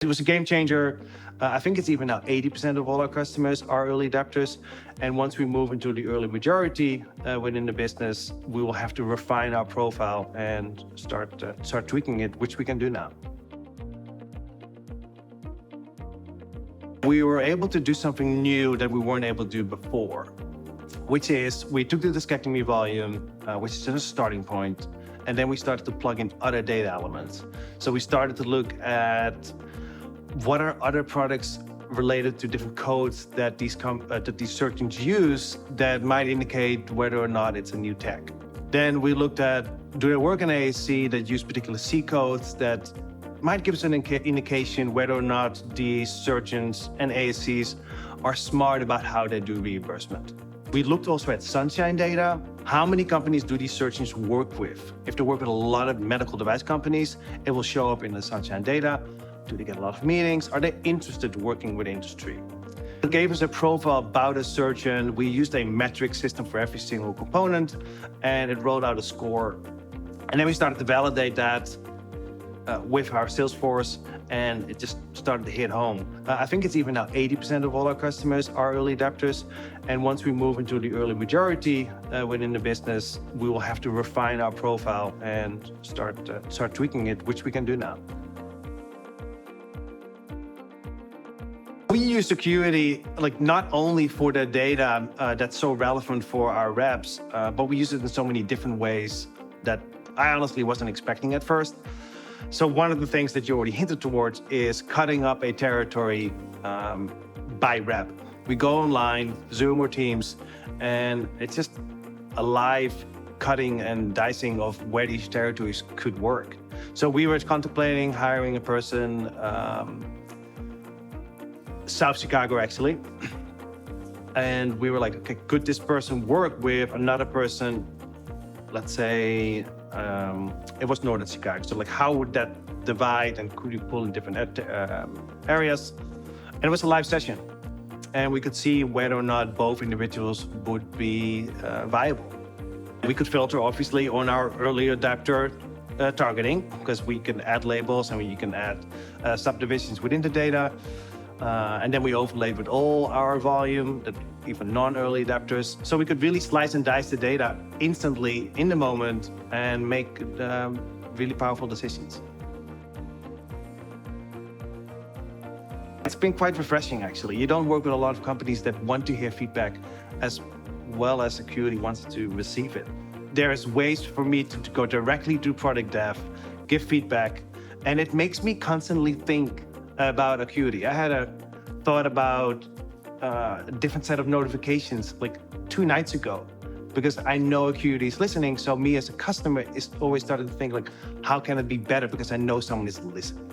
It was a game changer. I think it's even now 80% of all our customers are early adopters. And once we move into the early majority within the business, we will have to refine our profile and start tweaking it, which we can do now. We were able to do something new that we weren't able to do before, which is we took the discectomy volume, which is just a starting point, and then we started to plug in other data elements. So we started to look at what are other products related to different codes that these surgeons use that might indicate whether or not it's a new tech. Then we looked at, do they work in AAC that use particular C codes that might give us an indication whether or not these surgeons and ASCs are smart about how they do reimbursement. We looked also at sunshine data. How many companies do these surgeons work with? If they work with a lot of medical device companies, it will show up in the sunshine data. Do they get a lot of meetings? Are they interested in working with industry? It gave us a profile about a surgeon. We used a metric system for every single component, and it rolled out a score. And then we started to validate that with our sales force, and it just started to hit home. I think it's even now 80% of all our customers are early adopters. And once we move into the early majority within the business, we will have to refine our profile and start tweaking it, which we can do now. We use Acuity not only for the data that's so relevant for our reps, but we use it in so many different ways that I honestly wasn't expecting at first. So one of the things that you already hinted towards is cutting up a territory by rep. We go online, Zoom or Teams, and it's just a live cutting and dicing of where these territories could work. So we were contemplating hiring a person, South Chicago actually. And we were like, okay, could this person work with another person, let's say, it was Northern Chicago. So how would that divide and could you pull in different areas? And it was a live session. And we could see whether or not both individuals would be viable. We could filter obviously on our early adapter targeting, because we can add labels and we can add subdivisions within the data. And then we overlaid with all our volume, even non-early adapters. So we could really slice and dice the data instantly in the moment and make really powerful decisions. It's been quite refreshing, actually. You don't work with a lot of companies that want to hear feedback as well as Acuity wants to receive it. There's ways for me to go directly to product dev, give feedback, and it makes me constantly think about Acuity. I had a thought about a different set of notifications 2 nights ago, because I know Acuity is listening. So me as a customer is always starting to think how can it be better, because I know someone is listening.